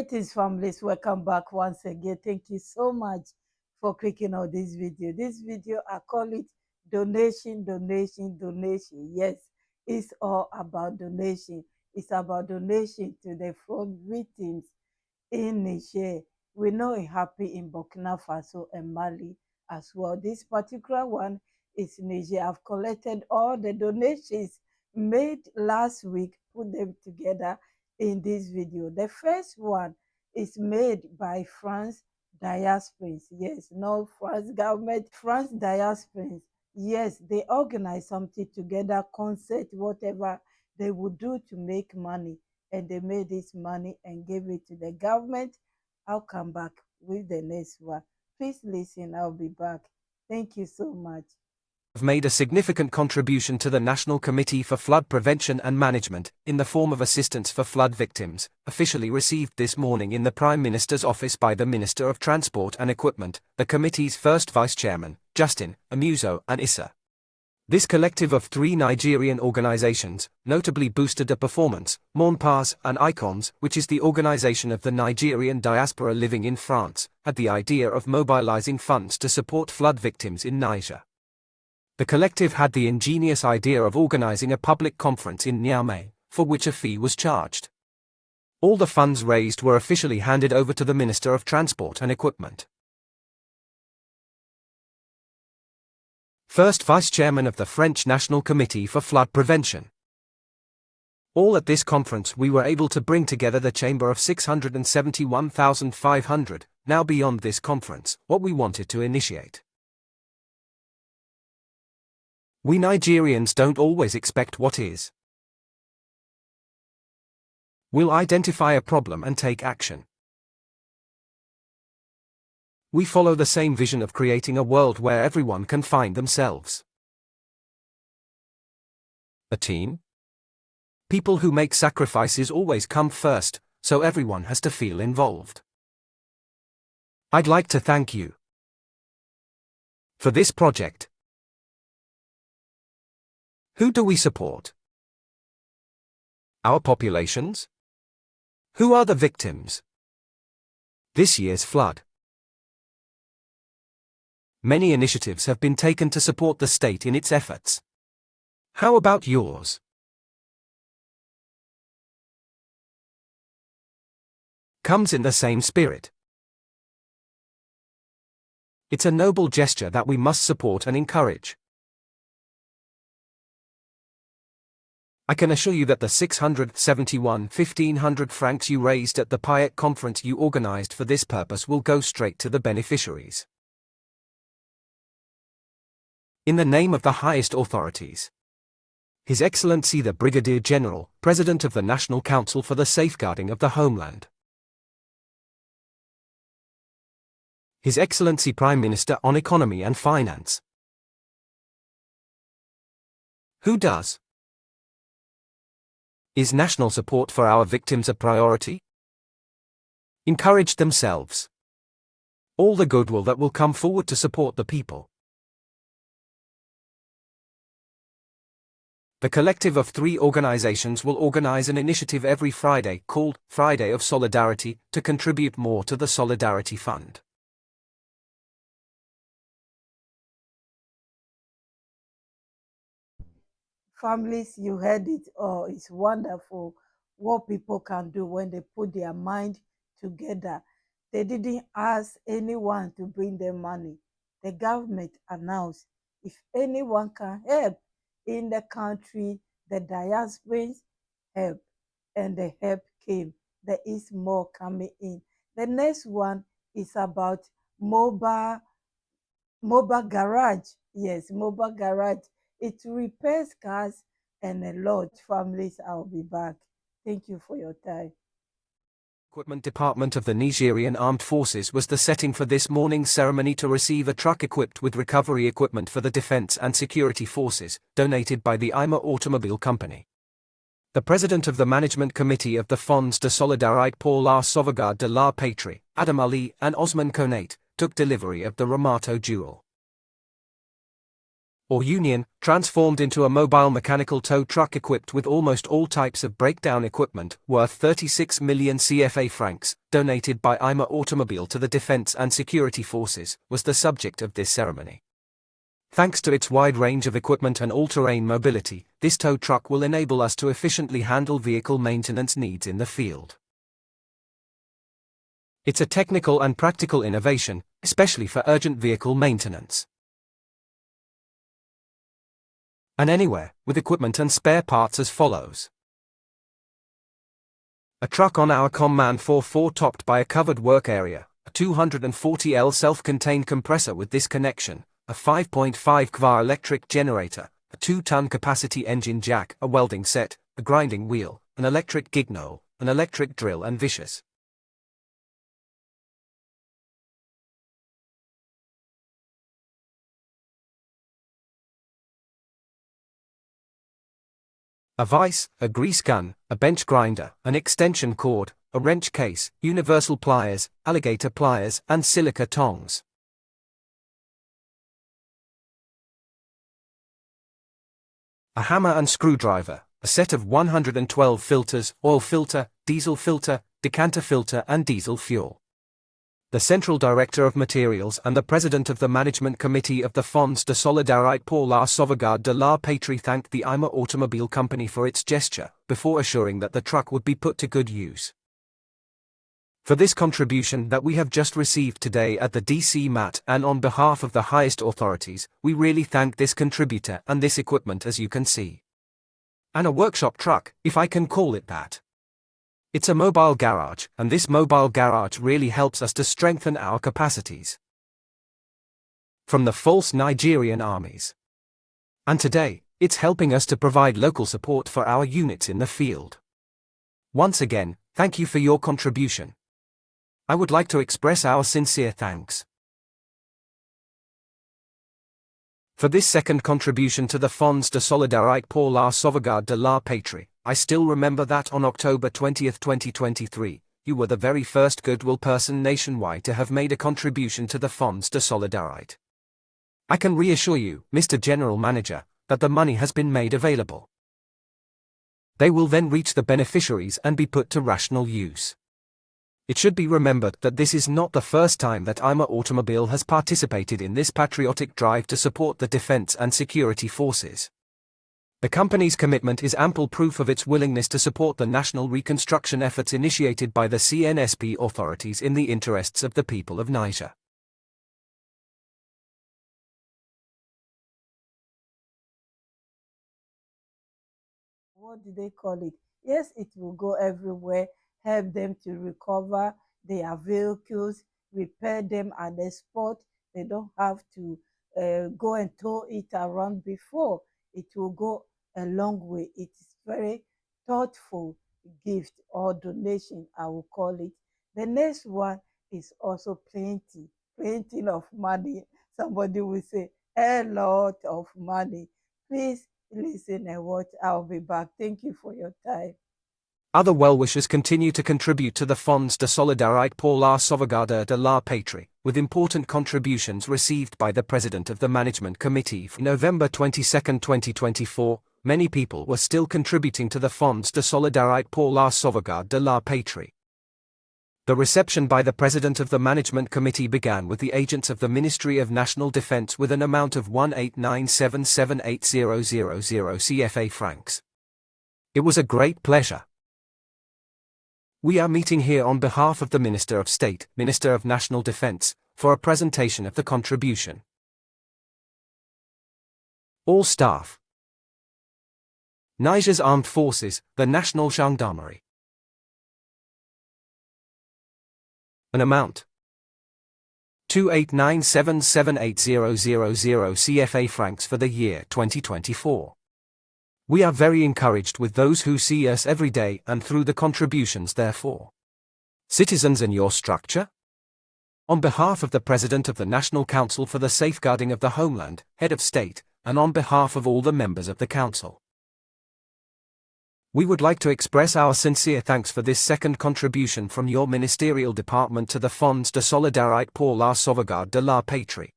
Greetings, families. Welcome back once again. Thank you so much for clicking on this video. This video, I call it donation, donation, donation. Yes, it's all about donation. It's about donation to the flood victims in Niger. We know it happened in Burkina Faso and Mali as well. This particular one is Niger. I've collected all the donations made last week, put them together in this video. The first one is made by France Diaspora. Yes, no France government, France Diaspora. Yes, they organize something together, concert, whatever they would do to make money. And they made this money and gave it to the government. I'll come back with the next one. Please listen, I'll be back. Thank you so much. Have made a significant contribution to the National Committee for Flood Prevention and Management, in the form of assistance for flood victims, officially received this morning in the Prime Minister's office by the Minister of Transport and Equipment, the committee's first vice-chairman, Justin Amuso and Issa. This collective of 3 Nigerian organizations, notably boosted the performance, Monpas and Icons, which is the organization of the Nigerian diaspora living in France, had the idea of mobilizing funds to support flood victims in Niger. The collective had the ingenious idea of organizing a public conference in Niamey, for which a fee was charged. All the funds raised were officially handed over to the Minister of Transport and Equipment. First Vice-Chairman of the French National Committee for Flood Prevention. All at this conference we were able to bring together the chamber of 671,500, now beyond this conference, what we wanted to initiate. We Nigerians don't always expect what is. We'll identify a problem and take action. We follow the same vision of creating a world where everyone can find themselves. A team? People who make sacrifices always come first, so everyone has to feel involved. I'd like to thank you for this project. Who do we support? Our populations? Who are the victims? This year's flood. Many initiatives have been taken to support the state in its efforts. How about yours? Comes in the same spirit. It's a noble gesture that we must support and encourage. I can assure you that the 671,500 francs you raised at the Payet conference you organized for this purpose will go straight to the beneficiaries. In the name of the highest authorities, His Excellency the Brigadier General, President of the National Council for the Safeguarding of the Homeland, His Excellency Prime Minister on Economy and Finance. Who does? Is national support for our victims a priority? Encourage themselves. All the goodwill that will come forward to support the people. The collective of 3 organizations will organize an initiative every Friday called Friday of Solidarity to contribute more to the Solidarity Fund. Families, you heard it all. It's wonderful what people can do when they put their mind together. They didn't ask anyone to bring them money. The government announced if anyone can help in the country, the diasporans help, and the help came. There is more coming in. The next one is about mobile garage. Yes, mobile garage. It repairs cars and a lot. Families, I'll be back. Thank you for your time. Equipment Department of the Nigerian Armed Forces was the setting for this morning's ceremony to receive a truck equipped with recovery equipment for the Defense and Security Forces, donated by the IMA Automobile Company. The President of the Management Committee of the Fonds de Solidarité pour la Sauvegarde de la Patrie, Adam Ali and Osman Konate, took delivery of the Ramato Jewel. or Union, transformed into a mobile mechanical tow truck equipped with almost all types of breakdown equipment, worth 36 million CFA francs, donated by Niger Automobile to the Defense and Security Forces, was the subject of this ceremony. Thanks to its wide range of equipment and all-terrain mobility, this tow truck will enable us to efficiently handle vehicle maintenance needs in the field. It's a technical and practical innovation, especially for urgent vehicle maintenance. And anywhere, with equipment and spare parts as follows. A truck on our Command 4 topped by a covered work area, a 240L self-contained compressor with this connection, a 5.5 kVA electric generator, a 2-ton capacity engine jack, a welding set, a grinding wheel, an electric gignail, an electric drill and vicious. A vise, a grease gun, a bench grinder, an extension cord, a wrench case, universal pliers, alligator pliers, and silica tongs. A hammer and screwdriver, a set of 112 filters, oil filter, diesel filter, decanter filter, and diesel fuel. The Central Director of Materials and the President of the Management Committee of the Fonds de Solidarité pour la Sauvegarde de la Patrie thanked the Niger Automobile Company for its gesture, before assuring that the truck would be put to good use. For this contribution that we have just received today at the DC MAT and on behalf of the highest authorities, we really thank this contributor and this equipment, as you can see. And a workshop truck, if I can call it that. It's a mobile garage, and this mobile garage really helps us to strengthen our capacities. From the false Nigerian armies. And today, it's helping us to provide local support for our units in the field. Once again, thank you for your contribution. I would like to express our sincere thanks. For this second contribution to the Fonds de Solidarité pour la Sauvegarde de la Patrie, I still remember that on October 20, 2023, you were the very first goodwill person nationwide to have made a contribution to the Fonds de Solidarité. I can reassure you, Mr. General Manager, that the money has been made available. They will then reach the beneficiaries and be put to rational use. It should be remembered that this is not the first time that Niger Automobile has participated in this patriotic drive to support the defense and security forces. The company's commitment is ample proof of its willingness to support the national reconstruction efforts initiated by the CNSP authorities in the interests of the people of Niger. What do they call it? Yes, it will go everywhere, help them to recover their vehicles, repair them and export. They don't have to go and tow it around before. It will go a long way. It is very thoughtful gift or donation, I will call it. The next one is also plenty of money. Somebody will say a lot of money. Please listen and watch. I'll be back. Thank you for your time. Other well-wishers continue to contribute to the Fonds de Solidarité pour la Sauvegarde de la Patrie, with important contributions received by the President of the Management Committee. For November 22, 2024, many people were still contributing to the Fonds de Solidarité pour la Sauvegarde de la Patrie. The reception by the President of the Management Committee began with the agents of the Ministry of National Defense with an amount of 189778000 CFA francs. It was a great pleasure. We are meeting here on behalf of the Minister of State, Minister of National Defense, for a presentation of the contribution. All staff. Niger's Armed Forces, the National Gendarmerie. An amount 289778000 CFA francs for the year 2024. We are very encouraged with those who see us every day and through the contributions therefore. Citizens in your structure? On behalf of the President of the National Council for the Safeguarding of the Homeland, Head of State, and on behalf of all the members of the Council, we would like to express our sincere thanks for this second contribution from your ministerial department to the Fonds de Solidarité pour la Sauvegarde de la Patrie.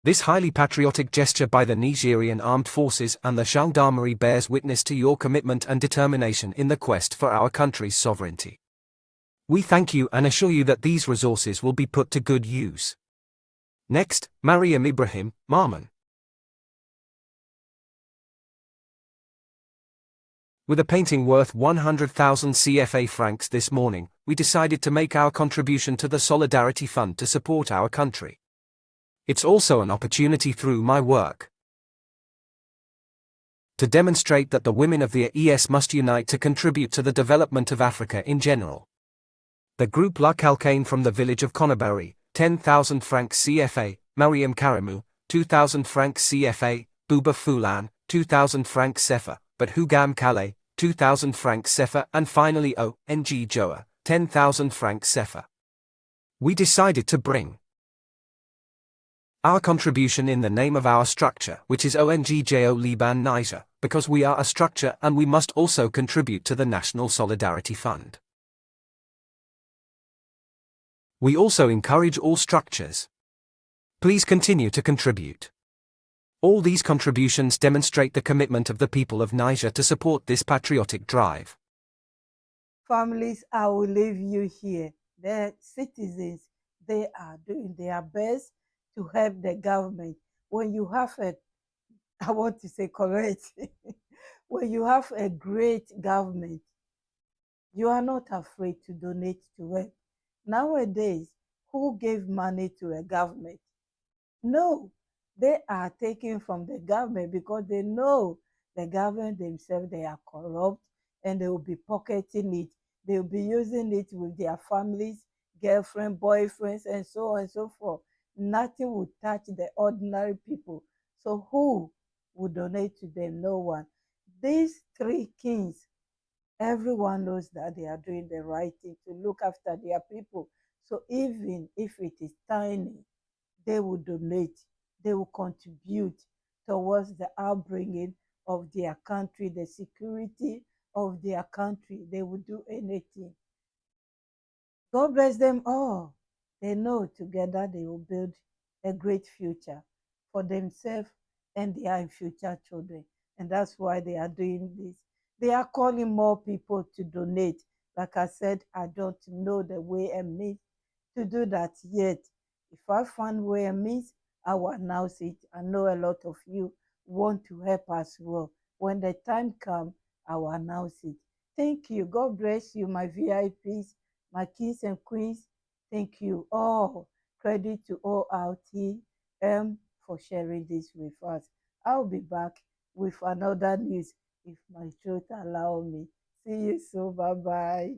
This highly patriotic gesture by the Nigerian Armed Forces and the Gendarmerie bears witness to your commitment and determination in the quest for our country's sovereignty. We thank you and assure you that these resources will be put to good use. Next, Mariam Ibrahim, Marman. With a painting worth 100,000 CFA francs this morning, we decided to make our contribution to the Solidarity Fund to support our country. It's also an opportunity through my work to demonstrate that the women of the ES must unite to contribute to the development of Africa in general. The group La Calcaine from the village of Conabari, 10,000 francs CFA, Mariam Karimu, 2,000 francs CFA, Buba Fulan, 2,000 francs CFA, but Hugam Kale, 2,000 francs CFA, and finally ONG Joa, 10,000 francs CFA. We decided to bring our contribution in the name of our structure, which is ONGJO Liban Niger, because we are a structure and we must also contribute to the National Solidarity Fund. We also encourage all structures. Please continue to contribute. All these contributions demonstrate the commitment of the people of Niger to support this patriotic drive. Families, I will leave you here. The citizens, they are doing their best to help the government. When you have I want to say correct, when you have a great government, you are not afraid to donate to help. Nowadays, who gave money to a government? No, they are taking from the government because they know the government themselves, they are corrupt and they will be pocketing it. They will be using it with their families, girlfriend, boyfriends, and so on and so forth. Nothing will touch the ordinary people. So who would donate to them? No one. These three kings, everyone knows that they are doing the right thing to look after their people. So even if it is tiny, they will donate, they will contribute towards the upbringing of their country, the security of their country. They will do anything. God bless them all. They know together they will build a great future for themselves and their future children. And that's why they are doing this. They are calling more people to donate. Like I said, I don't know the way and means to do that yet. If I find way and means, I will announce it. I know a lot of you want to help as well. When the time comes, I will announce it. Thank you. God bless you, my VIPs, my kings and queens. Thank you all. Credit to ORTM for sharing this with us. I'll be back with another news if my truth allow me. See you soon. Bye-bye.